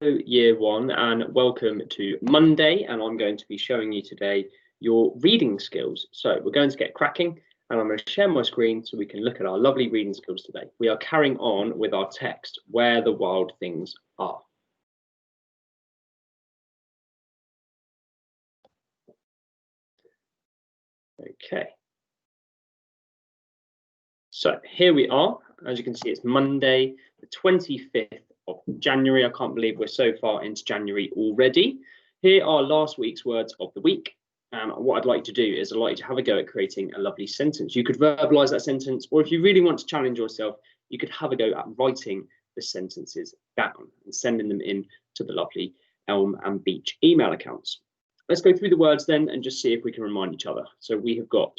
Year 1 and welcome to Monday, and I'm going to be showing you today your reading skills. So we're going to get cracking and I'm going to share my screen so we can look at our lovely reading skills today. We are carrying on with our text, Where the Wild Things Are. Okay. So here we are. As you can see, it's Monday, the 25th of January. I can't believe we're so far into January already. Here are last week's words of the week. And what I'd like to do is I'd like you to have a go at creating a lovely sentence. You could verbalize that sentence, or if you really want to challenge yourself, you could have a go at writing the sentences down and sending them in to the lovely Elm and Beach email accounts. Let's go through the words then and just see if we can remind each other. So we have got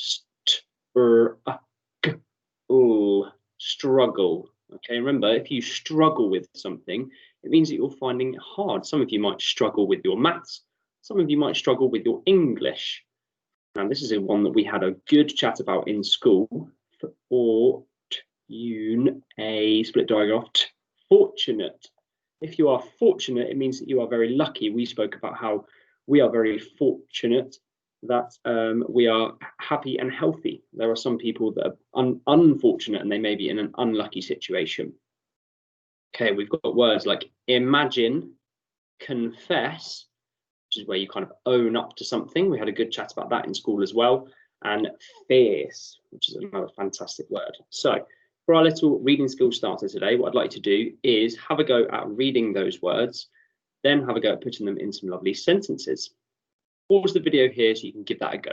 struggle. Okay, remember, if you struggle with something, it means that you're finding it hard. Some of you might struggle with your maths. Some of you might struggle with your English. Now, this is one that we had a good chat about in school. A split diagram. Fortunate. If you are fortunate, it means that you are very lucky. We spoke about how we are very fortunate that we are happy and healthy. There are some people that are unfortunate and they may be in an unlucky situation. Okay, we've got words like imagine, confess, which is where you kind of own up to something. We had a good chat about that in school as well. And fierce, which is another fantastic word. So for our little reading skill starter today, what I'd like to do is have a go at reading those words, then have a go at putting them in some lovely sentences. Pause the video here so you can give that a go.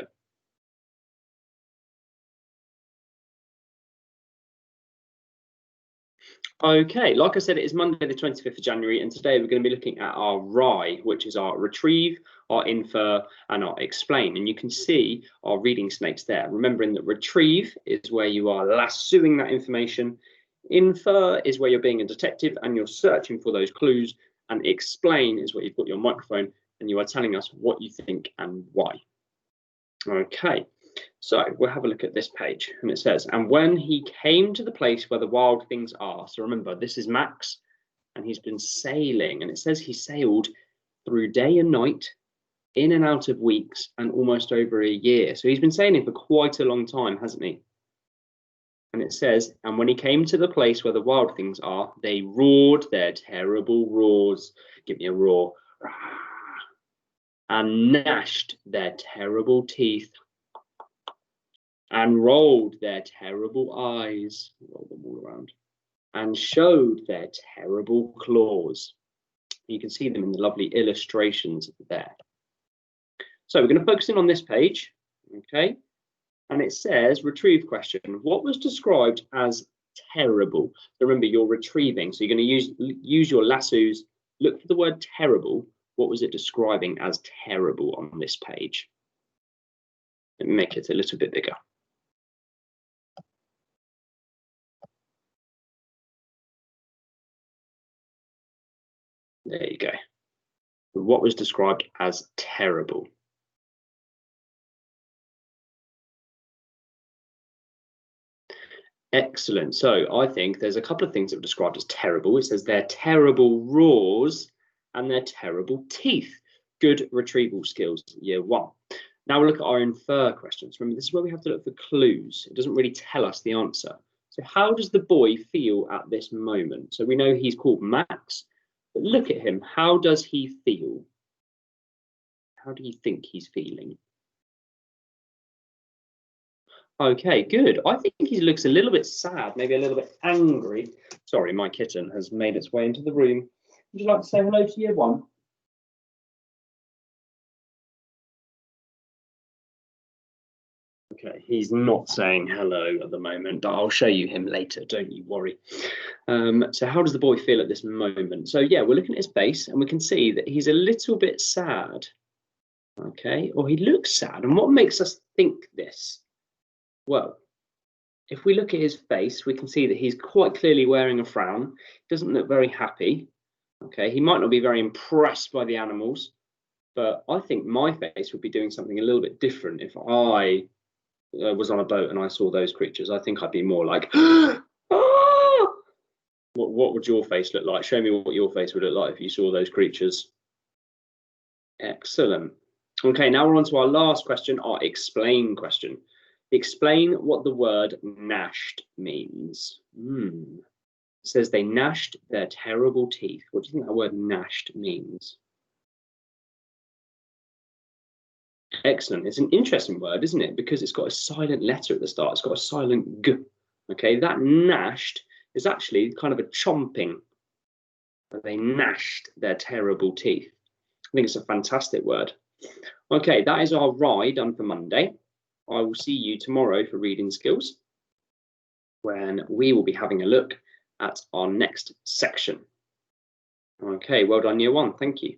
Okay, like I said, it is Monday the 25th of January, and today we're going to be looking at our RIE, which is our retrieve, our infer, and our explain. And you can see our reading snakes there, remembering that retrieve is where you are lassoing that information, infer is where you're being a detective and you're searching for those clues, and explain is where you've got your microphone and you are telling us what you think and why. Okay, so we'll have a look at this page, and it says, and when he came to the place where the wild things are. So remember, this is Max, and he's been sailing, and it says he sailed through day and night, in and out of weeks, and almost over a year. So he's been sailing for quite a long time, hasn't he? And it says, and when he came to the place where the wild things are, they roared their terrible roars. Give me a roar. And gnashed their terrible teeth, and rolled their terrible eyes, roll them all around, and showed their terrible claws. You can see them in the lovely illustrations there. So we're going to focus in on this page, okay? And it says, retrieve question. What was described as terrible? So remember, you're retrieving, so you're going to use your lassos. Look for the word terrible. What was it describing as terrible on this page? Let me make it a little bit bigger. There you go. What was described as terrible? Excellent. So I think there's a couple of things that were described as terrible. It says their terrible roars and their terrible teeth. Good retrieval skills, year 1. Now we'll look at our infer questions. Remember, this is where we have to look for clues. It doesn't really tell us the answer. So how does the boy feel at this moment? So we know he's called Max, but look at him. How does he feel? How do you think he's feeling? Okay, good. I think he looks a little bit sad, maybe a little bit angry. Sorry, my kitten has made its way into the room. Would you like to say hello to year 1? Okay, he's not saying hello at the moment. I'll show you him later, don't you worry. So how does the boy feel at this moment? So yeah, we're looking at his face and we can see that he's a little bit sad. Okay, or he looks sad. And what makes us think this? Well, if we look at his face, we can see that he's quite clearly wearing a frown. He doesn't look very happy. Okay, he might not be very impressed by the animals, but I think my face would be doing something a little bit different if I was on a boat and I saw those creatures. I think I'd be more like, ah! What what would your face look like? Show me what your face would look like if you saw those creatures. Excellent. Okay, now we're on to our last question, our explain question. Explain what the word gnashed means. It says they gnashed their terrible teeth. What do you think that word gnashed means? Excellent. It's an interesting word, isn't it? Because it's got a silent letter at the start. It's got a silent G. Okay, that gnashed is actually kind of a chomping. They gnashed their terrible teeth. I think it's a fantastic word. Okay, that is our ride done for Monday. I will see you tomorrow for reading skills, when we will be having a look at our next section. Okay, well done, year one. Thank you.